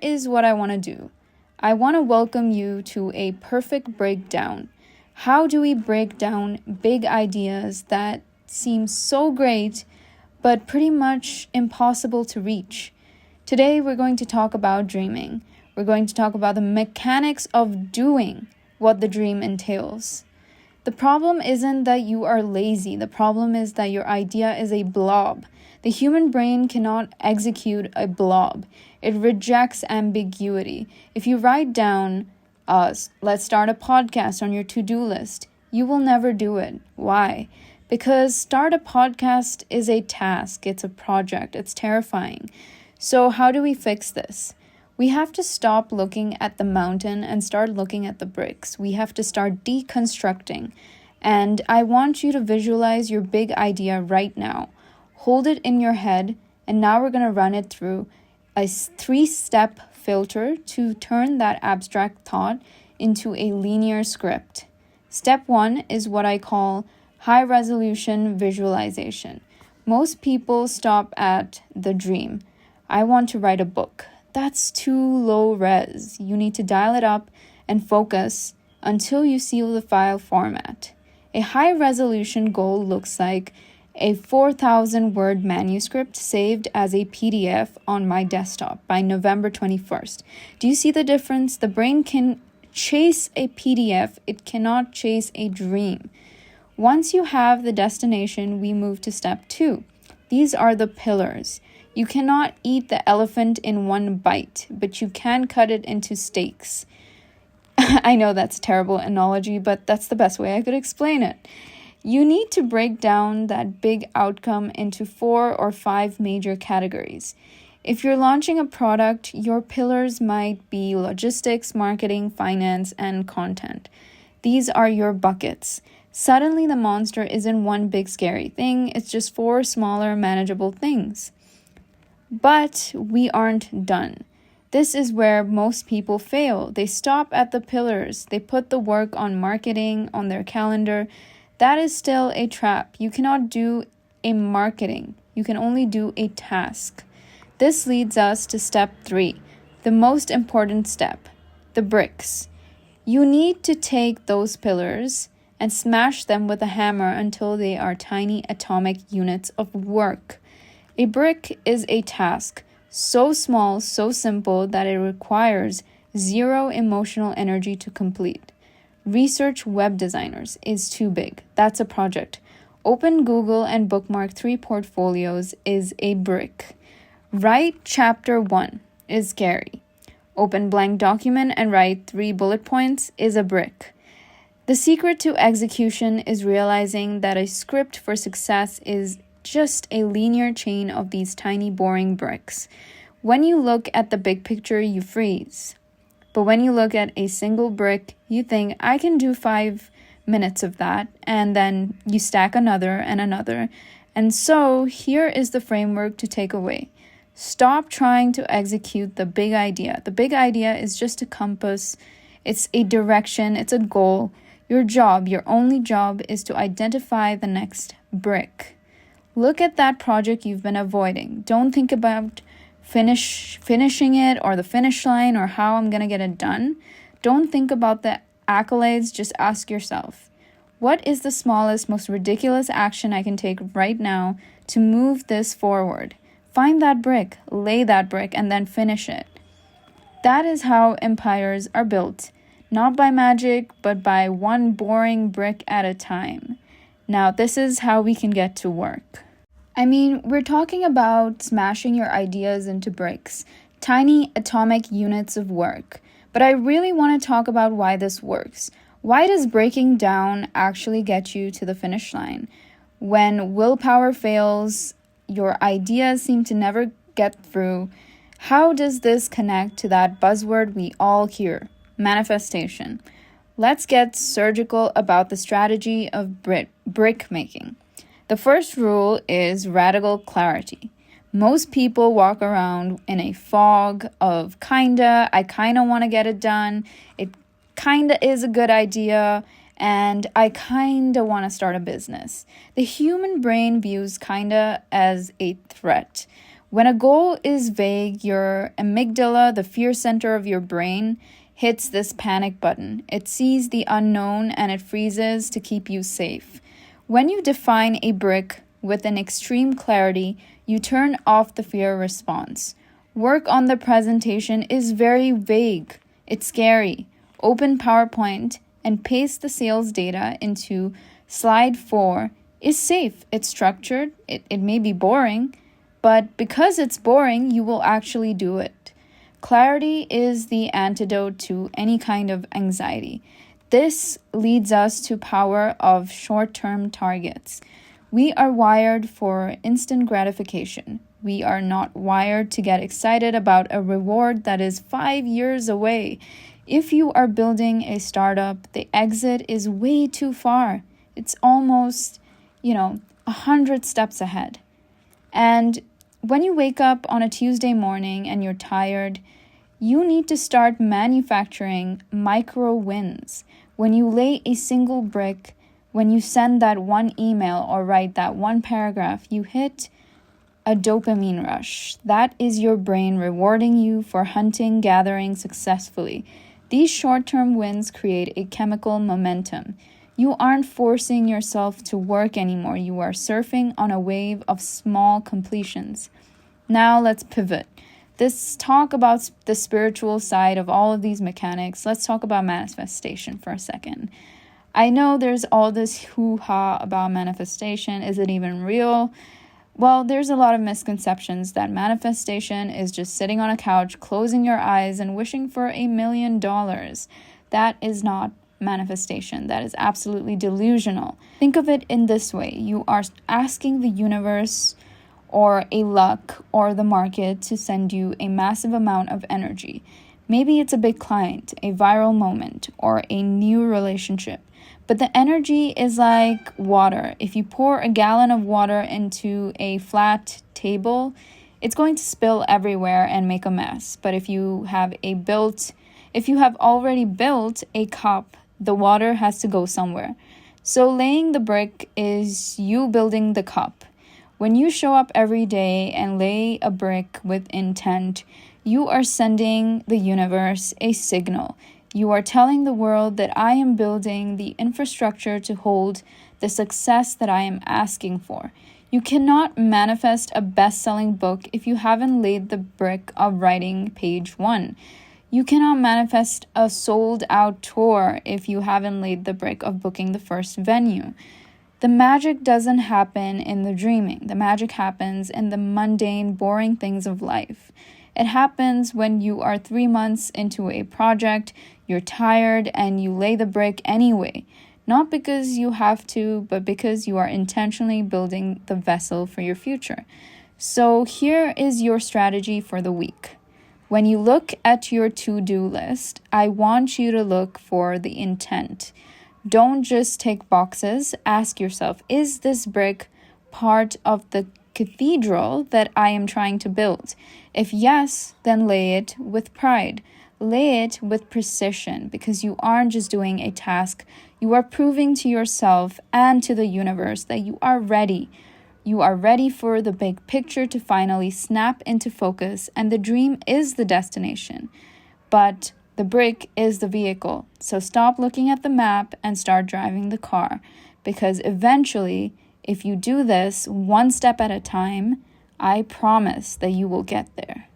is what I want to do. I want to welcome you to a perfect breakdown. How do we break down big ideas that seem so great, but pretty much impossible to reach? Today, we're going to talk about dreaming. We're going to talk about the mechanics of doing what the dream entails. The problem isn't that you are lazy. The problem is that your idea is a blob. The human brain cannot execute a blob. It rejects ambiguity. If you write down, let's start a podcast on your to-do list, you will never do it. Why? Because start a podcast is a task. It's a project. It's terrifying. So how do we fix this? We have to stop looking at the mountain and start looking at the bricks. We have to start deconstructing. And I want you to visualize your big idea right now. Hold it in your head, and now we're going to run it through a 3-step filter to turn that abstract thought into a linear script. Step 1 is what I call high-resolution visualization. Most people stop at the dream. I want to write a book. That's too low res. You need to dial it up and focus until you see the file format. A high resolution goal looks like a 4,000 word manuscript saved as a PDF on my desktop by November 21st. Do you see the difference? The brain can chase a PDF. It cannot chase a dream. Once you have the destination, we move to step 2. These are the pillars. You cannot eat the elephant in one bite, but you can cut it into steaks. I know that's a terrible analogy, but that's the best way I could explain it. You need to break down that big outcome into 4 or 5 major categories. If you're launching a product, your pillars might be logistics, marketing, finance, and content. These are your buckets. Suddenly, the monster isn't one big scary thing, it's just 4 smaller, manageable things. But we aren't done. This is where most people fail. They stop at the pillars. They put the work on marketing on their calendar. That is still a trap. You cannot do a marketing. You can only do a task. This leads us to step 3, the most important step, the bricks. You need to take those pillars and smash them with a hammer until they are tiny atomic units of work. A brick is a task so small, so simple that it requires 0 emotional energy to complete. Research web designers is too big. That's a project. Open Google and bookmark 3 portfolios is a brick. Write chapter 1 is scary. Open blank document and write 3 bullet points is a brick. The secret to execution is realizing that a script for success is just a linear chain of these tiny boring bricks. When you look at the big picture, you freeze. But when you look at a single brick, you think, I can do 5 minutes of that, and then you stack another and another. And so here is the framework to take away. Stop trying to execute the big idea. The big idea is just a compass. It's a direction. It's a goal. Your job, your only job, is to identify the next brick. Look at that project you've been avoiding. Don't think about finishing it or the finish line or how I'm going to get it done. Don't think about the accolades. Just ask yourself, what is the smallest, most ridiculous action I can take right now to move this forward? Find that brick, lay that brick, and then finish it. That is how empires are built, not by magic, but by one boring brick at a time. Now, this is how we can get to work. We're talking about smashing your ideas into bricks, tiny atomic units of work. But I really want to talk about why this works. Why does breaking down actually get you to the finish line? When willpower fails, your ideas seem to never get through. How does this connect to that buzzword we all hear, manifestation? Let's get surgical about the strategy of brick making. The first rule is radical clarity. Most people walk around in a fog of I kinda want to get it done, it kinda is a good idea, and I kinda want to start a business. The human brain views kinda as a threat. When a goal is vague, your amygdala, the fear center of your brain, hits this panic button. It sees the unknown and it freezes to keep you safe. When you define a brick with an extreme clarity, you turn off the fear response. Work on the presentation is very vague. It's scary. Open PowerPoint and paste the sales data into slide 4 is safe. It's structured. It may be boring, but because it's boring, you will actually do it. Clarity is the antidote to any kind of anxiety. This leads us to power of short-term targets. We are wired for instant gratification. We are not wired to get excited about a reward that is 5 years away. If you are building a startup, the exit is way too far. It's almost, 100 steps ahead. And when you wake up on a Tuesday morning and you're tired, you need to start manufacturing micro wins. When you lay a single brick, when you send that one email or write that one paragraph, you hit a dopamine rush. That is your brain rewarding you for hunting, gathering successfully. These short-term wins create a chemical momentum. You aren't forcing yourself to work anymore. You are surfing on a wave of small completions. Now let's pivot. Let's talk about the spiritual side of all of these mechanics. Let's talk about manifestation for a second. I know there's all this hoo-ha about manifestation. Is it even real? Well, there's a lot of misconceptions that manifestation is just sitting on a couch, closing your eyes, and wishing for $1 million. That is not manifestation. That is absolutely delusional. Think of it in this way. You are asking the universe or a luck or the market to send you a massive amount of energy. Maybe it's a big client, a viral moment, or a new relationship. But the energy is like water. If you pour a gallon of water into a flat table, it's going to spill everywhere and make a mess. But if you have already built a cup, the water has to go somewhere. So laying the brick is you building the cup. When you show up every day and lay a brick with intent, you are sending the universe a signal. You are telling the world that I am building the infrastructure to hold the success that I am asking for. You cannot manifest a best-selling book if you haven't laid the brick of writing page 1. You cannot manifest a sold-out tour if you haven't laid the brick of booking the first venue. The magic doesn't happen in the dreaming. The magic happens in the mundane, boring things of life. It happens when you are 3 months into a project, you're tired, and you lay the brick anyway. Not because you have to, but because you are intentionally building the vessel for your future. So here is your strategy for the week. When you look at your to-do list, I want you to look for the intent. Don't just tick boxes. Ask yourself, is this brick part of the cathedral that I am trying to build? If yes, then lay it with pride. Lay it with precision, because you aren't just doing a task. You are proving to yourself and to the universe that you are ready. You are ready for the big picture to finally snap into focus, and the dream is the destination. But the brick is the vehicle. So stop looking at the map and start driving the car, because eventually, if you do this one step at a time, I promise that you will get there.